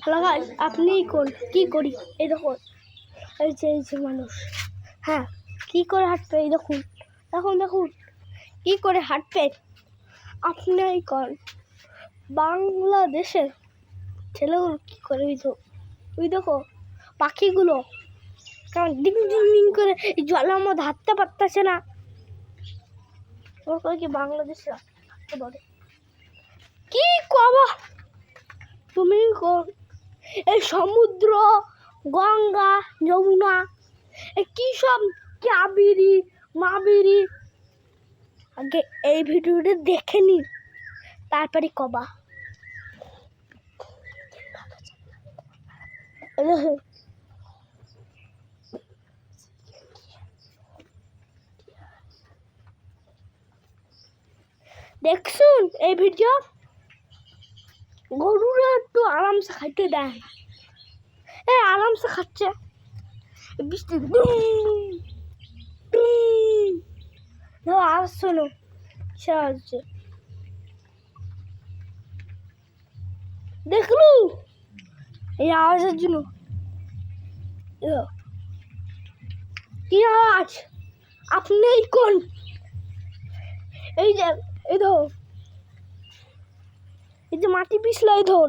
Hello guys, আপনি কি করি এই দেখুন, এই যে মানুষ, হ্যাঁ কি করে হাঁটবে এই দেখুন, দেখুন কি করে হাঁটবে। আপনি বাংলাদেশের ছেলেগুলো কি করে ওই দেখো পাখিগুলো কেমন ডিং ডিং ডিং করে এই জলের মধ্যে হাঁটতে পারতেছে না। ওর করে কি বাংলাদেশে হাঁটতে পারে? কি কবা তুমি এই সমুদ্র, গঙ্গা, যমুনা, কি সব কাবেরী মাবেরী, আগে এই ভিডিওটা দেখে নি তারপরে কবা। দেখছুন এই ভিডিও, গরুরা একটু আরামসে খাইতে দেয় না, আরামসে খাচ্ছে। বৃষ্টি আওয়াজ শোনো, সে হচ্ছে দেখলু এই আওয়াজের জন্য কি আওয়াজ? আপনি কোন এই যে এই ধর এই যে মাটি পিছলা, এই ধর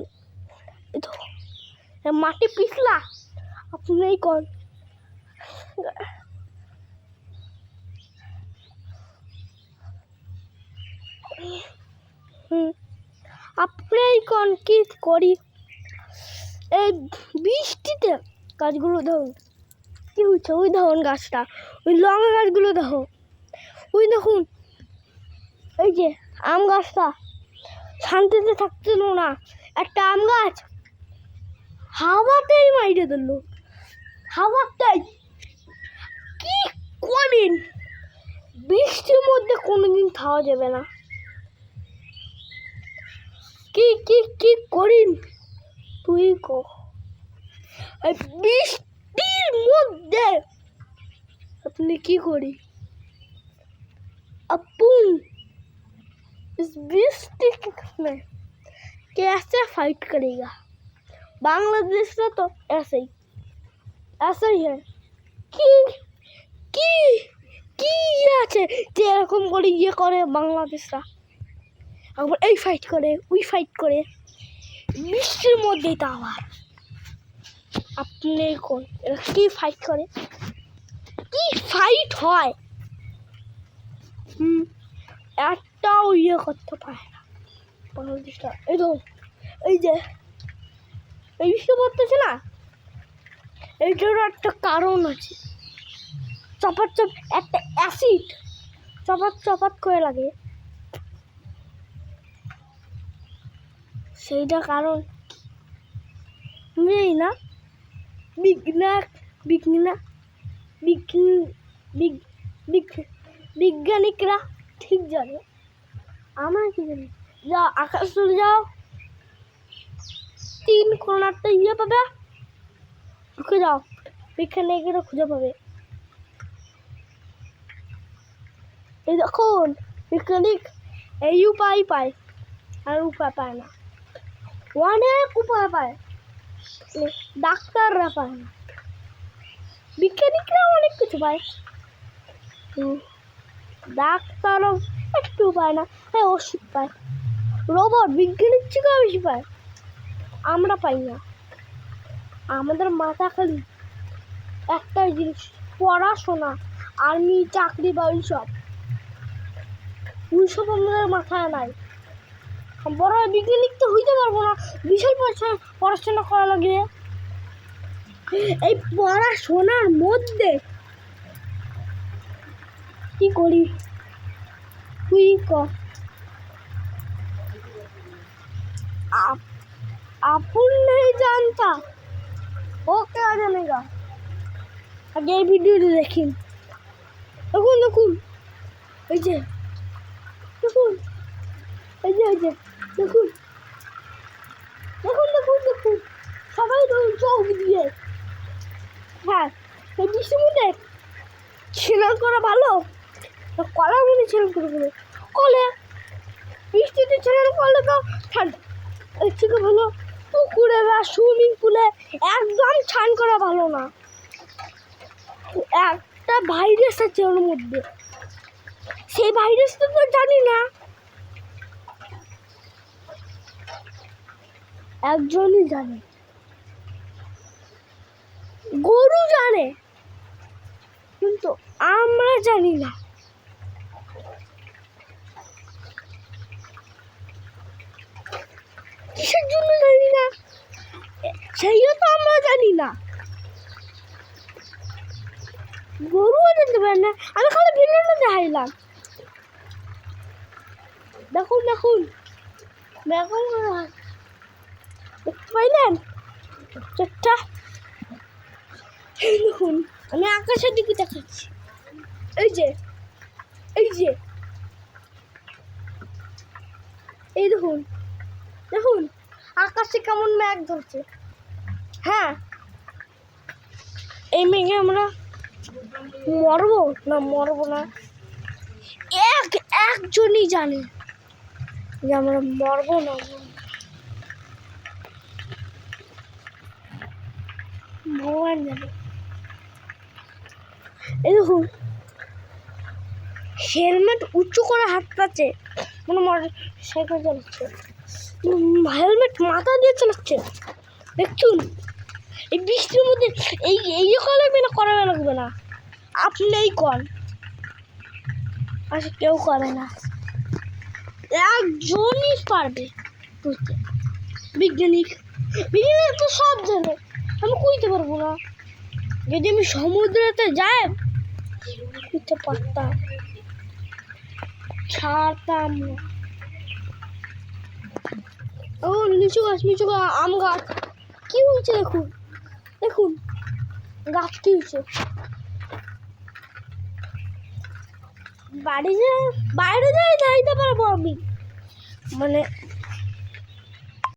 মাটি পিছলা, আপনি কোন আপনি কোন কি করি এই বৃষ্টিতে? গাছগুলো ধরুন কি হচ্ছে, ওই ধরুন গাছটা, ওই লঙ্কা গাছগুলো দেখো, ওই দেখুন এই যে আম গাছটা শান্তিতে থাকছিল না, একটা আম গাছ হাওয়াতেই মাইরে দিল, হাওয়াতেই। কি করেন? বৃষ্টির মধ্যে কোনোদিন খাওয়া যাবে না। কি কি কি করিন তুই বৃষ্টির মধ্যে আপনি কি করি? अपन इस बृष्टि में कैसे फाइट करेगा? बांग्लादेश में तो ऐसा ही है कि আছে যে এরকম করে করে বাংলাদেশরা আবার এই ফাইট করে ওই ফাইট করে বৃষ্টির মধ্যেই। তা আবার আপনি কি ফাইট করে, কি ফাইট হয়? একটাও করতে পারে না বাংলাদেশটা। এই তো এই যে এই বৃষ্টি পড়তেছে না, এইটার একটা কারণ আছে। একটা অ্যাসিড চপাত করে লাগে, সেইটা কারণ নেই না। বিজ্ঞানিকরা ঠিক জানে, আমার কি জানি। যাও আকাশ চলে যাও, 3 কোণারটা পাবে, ঢুকে যাও, বিজ্ঞানিকরা খুঁজে পাবে। এই দেখুন বিজ্ঞানিক এই উপায় পায়, আর উপায় পায় না, অনেক উপায় পায়, ডাক্তাররা পায় না, বিজ্ঞানিকরা অনেক কিছু পায়, ডাক্তারও একটু পায় না, ওষুধ পায়। রোবট বিজ্ঞানীর থেকে বেশি পায়, আমরা পাই না। আমাদের মাথা খালি একটাই জিনিস, পড়াশোনা, আর্মি চাকরি বা ওইসব আমাদের মাথায় নাই। বড় বিজ্ঞানিক তো হইতে পারবো না, বিশাল পড়াশোনা করা লাগে। এই পড়াশোনার মধ্যে কি করি তুই আপন नहीं जानता वो क्या जानेगा। আগে এই ভিডিওটা দেখুন, এই যে দেখুন, এই যে দেখুন সবাই চোখ দিয়ে। হ্যাঁ এই বৃষ্টির মধ্যে ছেলের করা ভালো, কলা মনে ছেলে করে কলে বৃষ্টিতে ছেলে করলে তো ঠান্ডা, এর থেকে ভালো পুকুরে বা সুইমিং পুলে একদম স্নান করা ভালো না। একটা ভাইরাস আছে ওর মধ্যে, সেই ভাইরাসটা তো জানি না, একজনই জানে, গরু জানে, কিন্তু আমরা জানি না। কিসের জন্য জানি না, সেইও তো আমরা জানি না। গরুও জানতে পারে না, আমি খালি ভিডিওটা দেখাইলাম। দেখুন দেখুন দেখুন, দেখতে পাইলেন চোখটা? দেখুন, আমি আকাশের দিকে দেখাচ্ছি। এই যে এই যে এই দেখুন দেখুন, আকাশে কেমন মেঘ ধরছে। হ্যাঁ, এই মেঘে আমরা মরবো না মরবো না একজনই জানে যে আমরা মরবো না মরবো। ভগবান জানে। এই দেখুন, হেলমেট উঁচু করে হাত পাচ্ছে, মানে মোটর সাইকেল চালাচ্ছে, হেলমেট মাথা দিয়ে চালাচ্ছে। দেখুন, এই বৃষ্টির মধ্যে এই করা লাগবে না, করা লাগবে না, আপনিই কর। আচ্ছা, কেউ করে না, একজনই পারবে বুঝতে। বিজ্ঞানী তো সব জানে, আমি কইতে পারবো না। যদি আমি সমুদ্রেতে যাই কইতে পারতাম, ছাড়তাম না। ও লিচু গাছ, আম গাছ, কি হয়েছে দেখুন দেখুন, গাছ কি হয়েছে। বাইরে যাইতে পারবো আমি, মানে